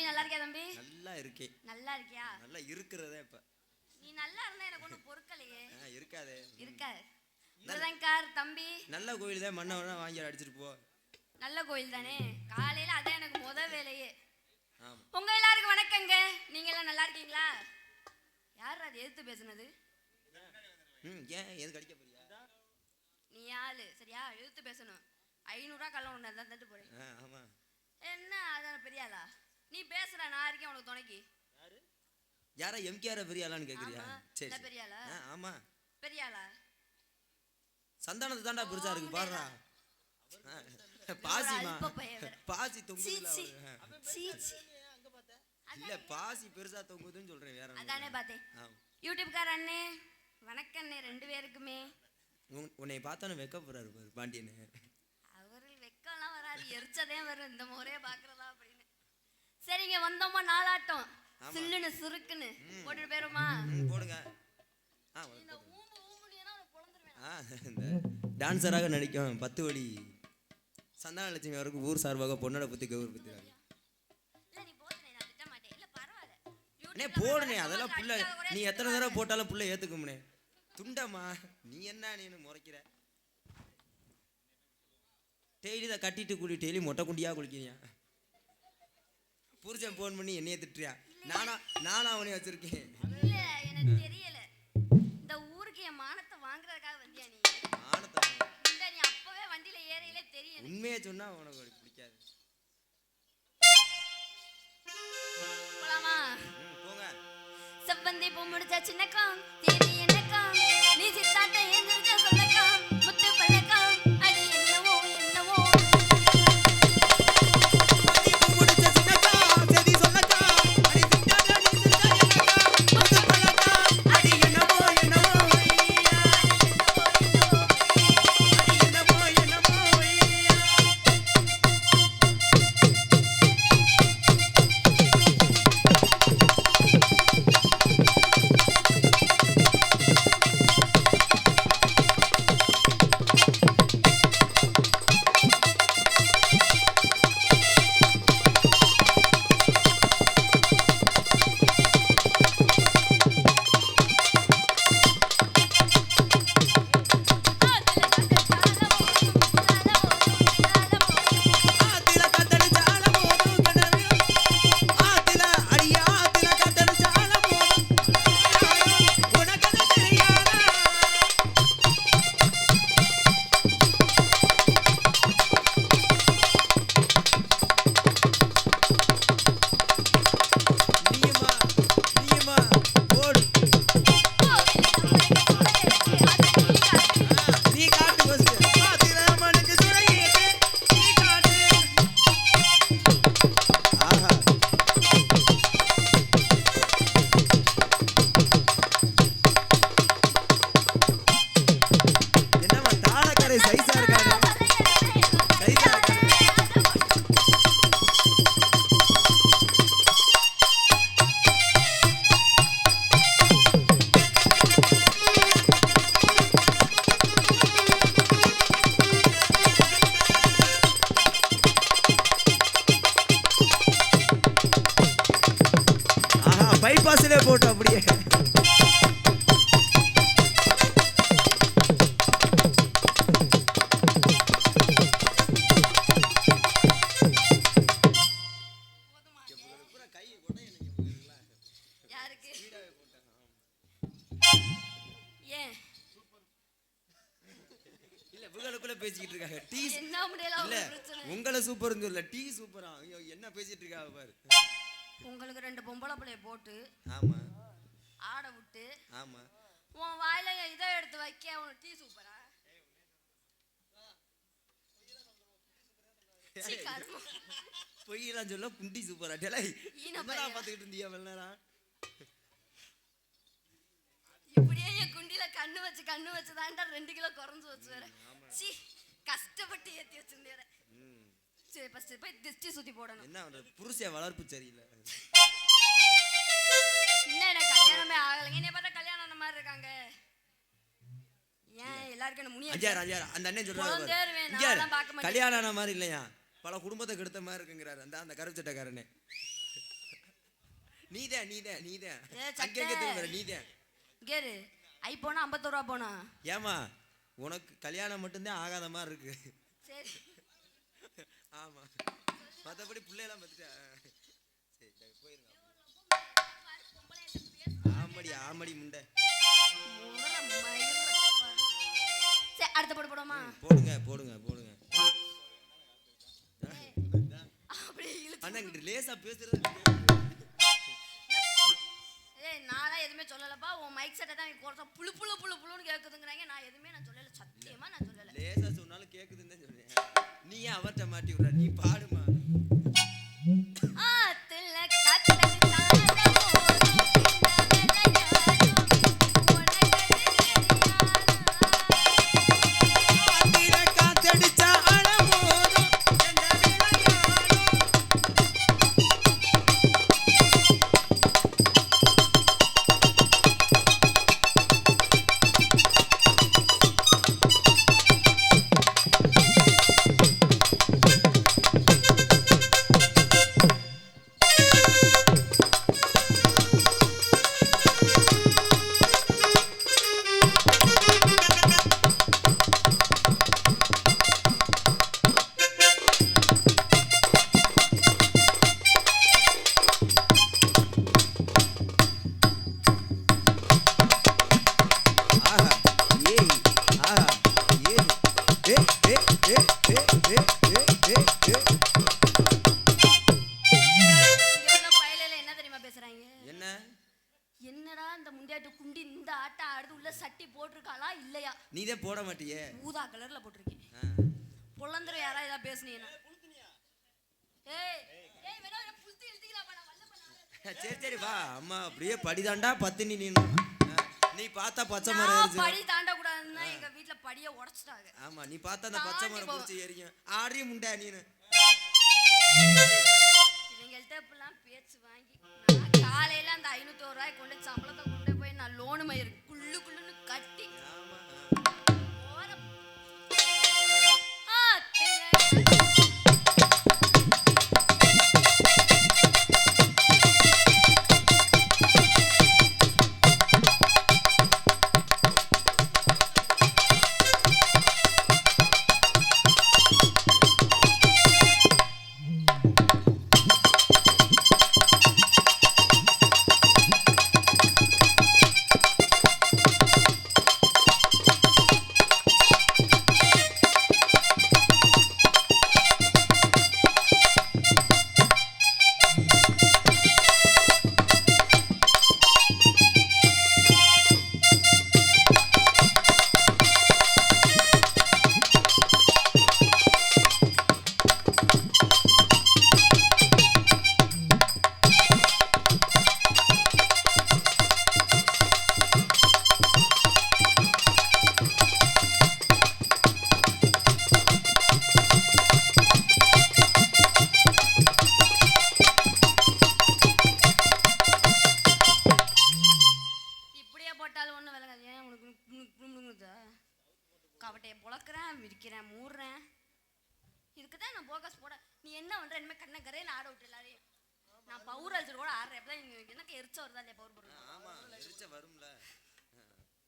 தம்பி நல்லா இருக்கியா தம்பி? நல்லா இருக்கேன். நல்லா இருக்கியா? நல்லா இருக்குறதே இப்ப. நீ நல்லா இருந்தா எனக்கு ஒண்ணு பொறுக்கலையே. இருக்காதே. இருக்காது. இதுதான் கார் தம்பி. நல்ல கோயில் தான் மண்ணை வேணா வாங்கி அடிச்சிட்டு போ. நல்ல கோயில் தானே. காலையில அதான் எனக்கு முத வேலையே. ஆமா. உங்க எல்லாருக்கும் வணக்கங்க. நீங்க எல்லாம் நல்லா இருக்கீங்களா? யார் அது எதிர்த்து பேசுனது? ஏன் எதுக்கு அடிக்க போறியா? நீ ஆளு சரியா? எதிர்த்து பேசணும். 500 ரூபாய் கல்ல ஒண்ணு தான் தட்டு போறேன். ஆமா. என்ன அதான பெரிய ஆளா? நீ பேசுற நான் இருக்கேன் உனக்கு துணைக்கு. யாரு? யாரா எம்கேஆர் பெரிய ஆளான்னு கேக்குறியா? சரி. என்ன பெரிய ஆளா? ஆமா. பெரிய ஆளா? சந்தானத்து தாண்டா பெருசா இருக்கு பாருடா. பாசிமா. பாசி தொங்குதுல. சீச்சி. அங்க பாத்த? இல்ல பாசி பெருசா தொங்குதுன்னு சொல்றேன் வேற. அதானே பார்த்தேன். யூடியூப் கார அண்ணே வணக்கம் அண்ணே ரெண்டு பேருக்குமே. உன்னை பார்த்தானே வெக்கப்படுறாரு பாரு பாண்டியன். அவரு வெக்கலாம் வராது எரிச்சதே வரும் இந்த முறையே பாக்குறதா அப்படின்னு. சரிங்க வந்தோமா நாளாட்டம் சில்லுன்னு சுருக்குன்னு போட்டு போயிருமா? போடுங்க. இந்த டான்சராக நடிக்கும் 10 வழி சந்தான லட்சுமி அவருக்கு ஊர் சார்பாக பொண்ணோட பத்தி கௌரவ பத்தி போடுனே. அதெல்லாம் புள்ள நீ எத்தனை தடவை போட்டாலும் புள்ள ஏத்துக்கும்னே. துண்டம்மா நீ என்ன நீ முறைக்கிற? டெய்லி தான் கட்டிட்டு குடி டெய்லி மொட்டை குண்டியா குளிக்கிறியா? புருஷன் போன் பண்ணி என்னைய திட்டுறியா? நானா அவனே வச்சிருக்கேன். இல்ல எனக்கு தெரியல. இந்த ஊருக்கு என் மானத்தை வாங்குறதுக்காக வந்தியா நீ? மானத்தை இல்ல நீ அப்பவே வண்டியில ஏறையிலே தெரியும். உண்மையே சொன்னா உனக்கு பிடிக்காது. போலாமா? போங்க. செவ்வந்தி பூ முடிச்ச சின்னக்கம் தேதி என்னக்கம் நீ சித்தாட்ட எந்திரிச்ச சொல்லக்கம் முத்து பழக்கம் அடி என்னவோ என்னவோ பூ முடிச்ச சின்னக்கம் தேதி சொல்லக்கம் அடி சித்தாட்ட நீ சித்தாட்ட முத்து பழக்கம் அடி என்னவோ என்னவோ பைபாஸ்ல போட்டு அப்படியே பேசிட்டு இருக்காங்க. டீ இல்ல உங்கள சூப்பர்னு சொல்ல டீ சூப்பரா என்ன பேசிட்டு இருக்காங்க பாரு. உங்களுக்கு 2 பொம்பளை பிள்ளைய போட்டு ஆமா ஆட விட்டு ஆமா உன் வாயில இதை எடுத்து வைக்க உனக்கு டீ சூப்பரா? பொய்யெல்லாம் சொல்ல குண்டி சூப்பரா டேய் என்னடா பாத்துக்கிட்டு இருந்தியா வெள்ளனா? இப்படியே என் குண்டில கண்ணு வச்சு தான்டா 2 கிலோ குறைஞ்சு வச்சு வேற. சீ கஷ்டப்பட்டு ஏத்தி வச்சிருந்தேன். சரி ஃபர்ஸ்ட் போய் திஷ்டி சுத்தி போடணும். என்ன பண்ற புருஷன் வளர்ப்பு சரியில்லை. இன்னும் எனக்கு கல்யாணமே ஆகலைங்க. என்னைய பார்த்தா கல்யாணம் ஆன மாதிரி இருக்காங்க. ஏன் எல்லாருக்கும் என்ன முனியா அஞ்சார் அந்த அண்ணன் சொல்றாங்க கல்யாணம் ஆன மாதிரி இல்லையா பல குடும்பத்தை கெடுத்த மாதிரி இருக்குங்கிறாரு அந்த கருப்பு சட்டைக்காரனே. நீதான் ஏ, சட்டை. அங்கே திரும்ப நீதான் கேரு ஐபோனா 51 ரூபா போனா ஏமா உனக்கு கல்யாணம் மட்டும்தான் ஆகாத மாதிரி இருக்கு. சரி ஆமா மற்றபடி பிள்ளையெல்லாம் பார்த்துட்டா சரி போயிருங்க. ஆமடி முண்டை. சரி அடுத்த போடு போடுமா? போடுங்க அப்படியே இழுத்து அண்ணா இங்கிட்டு லேசா பேசுறது. ஏய் நானா எதுவுமே சொல்லலப்பா. உன் மைக் செட்டை தான் குறைச்சா புழுன்னு கேட்குதுங்கிறாங்க. நான் எதுவுமே சொல்லல, சத்தியமா நான் சொல்லல. லேசா சொன்னாலும் கேட்குதுன்னு தான் சொல்றேன். நீ ஏன் அவர்கிட்ட மாட்டி விடுற? நீ பாடுமா. ஆத்துல காத்தடி தாளமோ என்னடா இந்த முண்டியாட்டு குண்டி இந்த ஆட்டை ஆடுது, உள்ள சட்டி போட்டிருக்காளா இல்லையா? நீதே போட மாட்டியே. ஊதா கலர்ல போட்டிருக்கேன். பொள்ளந்தர யாரா இதா பேசுனீனா? ஏய் வேணா புல்தி எழுதிக்கலாமா? நான் வல்ல பண்ணா. சரி வா அம்மா அப்படியே படிதாண்டா பத்தினி நீனு. நீ பார்த்தா பச்சை மரம் ஏறிச்சு. படி தாண்ட கூடாதுன்னா எங்க வீட்ல படியை உடைச்சிட்டாங்க. ஆமா நீ பார்த்தா அந்த பச்சை மரம் புடிச்சு ஏறியும் ஆடியும் முண்டா நீனு. இவங்கள்ட்ட இப்பெல்லாம் பேச்சு வாங்கி காலையில அந்த 501 ரூபாய் கொண்டு சம்பளத்தை கொண்டு போய் நான் லோனு மயிறு குள்ளுன்னு கட்டி கவட்டையை பொழக்கிறேன், விரிக்கிறேன், மூடுறேன். இதுக்கு தான் நான் போக்கஸ் போட. நீ என்ன பண்ற? இனிமே கண்ணை கரையை ஆட விட்டு எல்லாரையும். நான் பவுர் அழிச்சிட்டு கூட ஆடுறேன். எப்பதான் எனக்கு எரிச்ச வருதா இல்லையா பவுர் போடுறேன்? ஆமா எரிச்ச வரும்ல,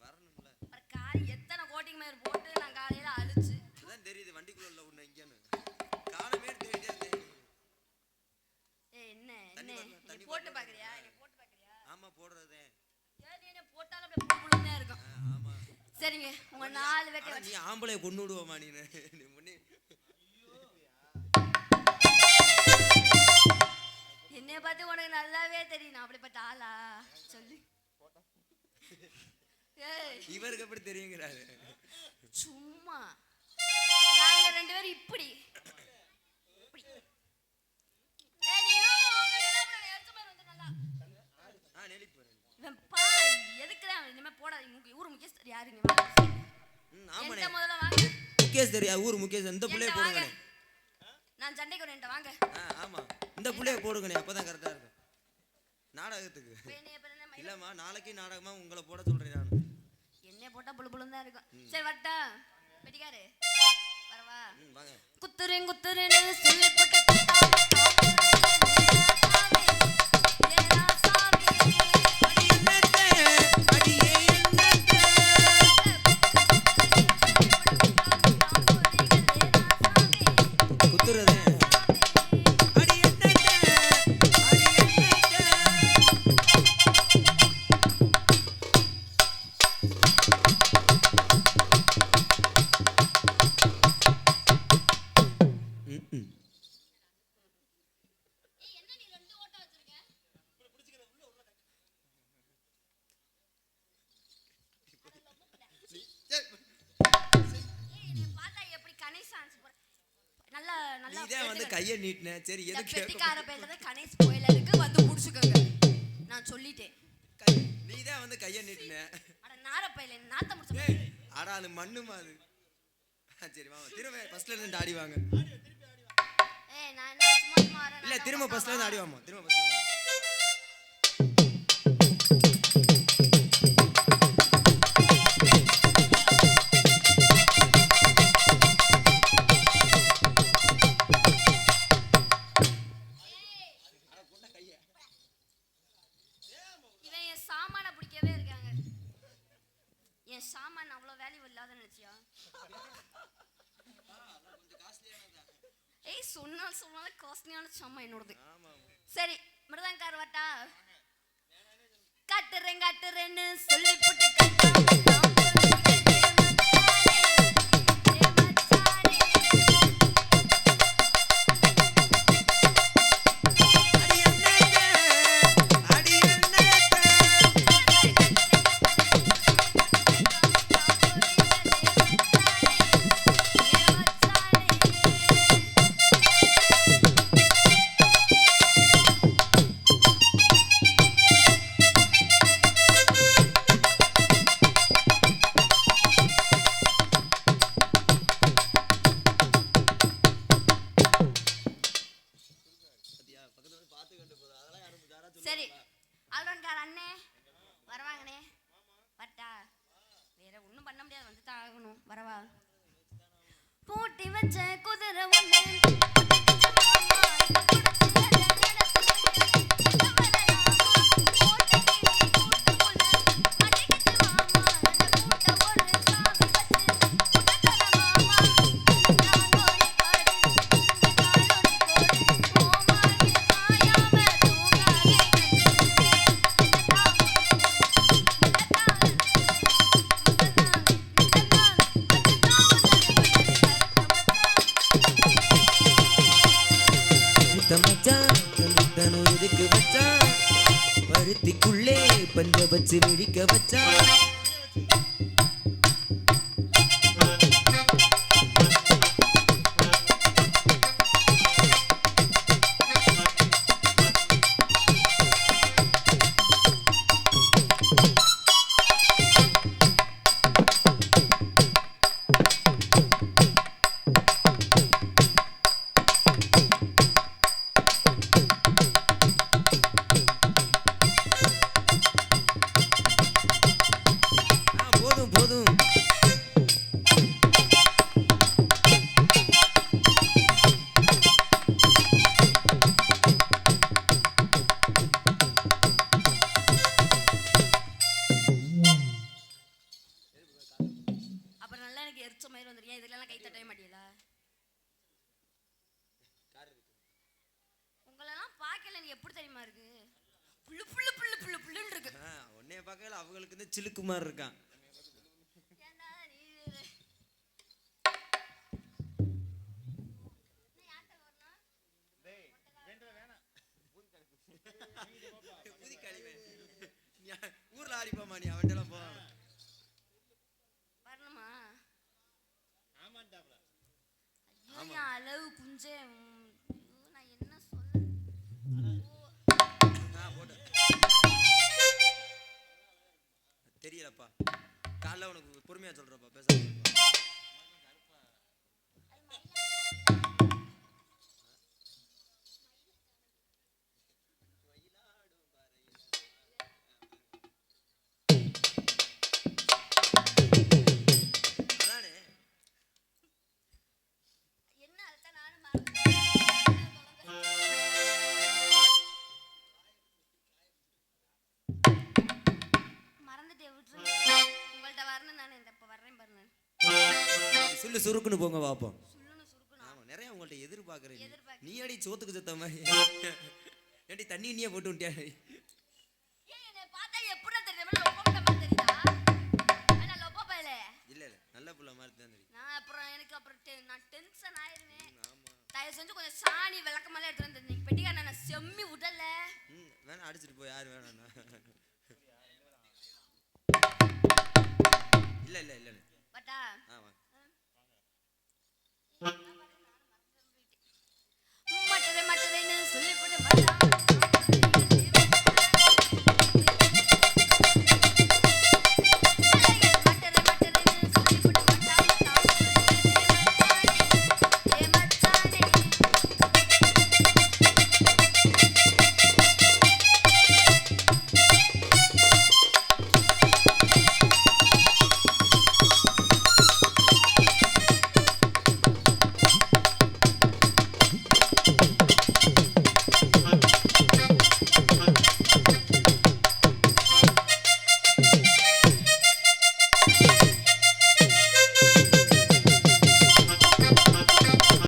வரணும்ல. காய் எத்தனை கோட்டிங் மயிர் போட்டு நான் காலையில அழிச்சு அதான் தெரியுது வண்டிக்குள்ள உன்னை இங்கன்னு காணமே தெரியாது. என்ன நீ போட்டு பாக்குறியா? ஆமா போடுறதே. ஏன் நீ போட்டாலும் அப்படியே புழுப்புழுன்னே இருக்கும். ஆமா சரிங்க உங்க 4 வேட்டை நீ ஆம்பளைய கொண்டு விடுவோமா நீ முன்னே என்னைய பார்த்து உனக்கு நல்லாவே தெரியும் நான் அப்படிப்பட்ட ஆளா சொல்லு. இவருக்கு எப்படி தெரியுங்கிறாரு? சும்மா நாங்க 2 பேரும் இப்படி எதுக்குதான் இனிமே போடாதீங்க. ஊர் முக்கிய யாருங்க முதல்ல வாங்க. முகேஷ் தெரியா? ஊர் முகேஷ். இந்த புள்ளைய போடுங்க. நான் சண்டைக்கு வரேன் வாங்க. ஆமா இந்த புள்ளைய போடுங்க, அப்பதான் கரெக்டா இருக்கும் நாடகத்துக்கு. இல்லம்மா நாளைக்கு நாடகமா உங்களை போட சொல்றேன் நான். என்ன போட்டா புழுப்புழுன்னு தான் இருக்கும். சரி வட்டா வெட்டிக்காரு வரவா? வாங்க. குத்துறேன்னு சொல்லி போட்டு நல்லா நீதான் வந்து கையை நீட்டின சரி எதுக்கு பெட்டிக்கார பேசுறத கணேஷ் கோயிலருக்கு வந்து முடிச்சுக்கோங்க நான் சொல்லிட்டேன் நீதான் வந்து கையை நீட்டின அட நார பையில நாத்த முடிச்ச அட அது மண்ணுமா அது சரி வாங்க திரும்ப ஃபர்ஸ்ட்ல இருந்து ஆடி வாங்க ஏய் நான் என்ன சும்மா வரேன் இல்ல திரும்ப ஃபர்ஸ்ட்ல இருந்து ஆடி வாமா திரும்ப ஃபர்ஸ்ட்ல இருந்து இவன் என் சாமான பிடிக்கவே இருக்காங்க என் சாமான் அவ்வளோ வேல்யூ இல்லாத நினைச்சியா ஏய் சொன்னால காஸ்ட்லியான சாமான் என்னோடது சரி மிருதங்கார் வட்டா கட்டுறேன்னு சொல்லி போட்டு சரி ஆல்ரவுண்டர் அண்ணே வரவாங்கண்ணே வட்டா வேற ஒன்றும் பண்ண முடியாது வந்து தான் ஆகணும் வரவா பூட்டி வச்ச குதிரை ஒண்ணு பருத்திக்குள்ளே பஞ்ச வச்சு விழிக்க வச்சா பார்க்கல அவங்களுக்கு வந்து சிலுக்குமார் இருக்கான் ஊர்ல ஆடிப்பாமா நீ அவன்டெல்லாம் போ வரணுமா ஐயோ அளவு குஞ்சே நான் என்ன சொல்ல தெரியலப்பா காலைல உனக்கு பொறுமையா சொல்றப்பா பேச சொல்லு சுருக்குன்னு போங்க பாப்போம் ஆமா நிறைய உங்கள்ட்ட எதிர்பார்க்கறேன் நீ அடி சோத்துக்கு சத்த மாதிரி ஏடி தண்ணி நீயே போட்டு விட்டியா ஏய் என்னை பார்த்தா எப்படா தெரியுமா லொப்போட மாதிரி தெரியுதா انا லொப்போ பையல இல்ல இல்ல நல்ல புள்ள மாதிரி தான் தெரியும் நான் அப்புறம் எனக்கு அப்புறம் நான் டென்ஷன் ஆயிருவேன் ஆமா தயவு செஞ்சு கொஞ்சம் சாணி விளக்கமால எடுத்து வந்து நீ பெட்டிக்கார நான் செம்மி விடல வேணா அடிச்சிட்டு போ யார் வேணாம்னா இல்ல இல்ல இல்ல பட்டா ஆமா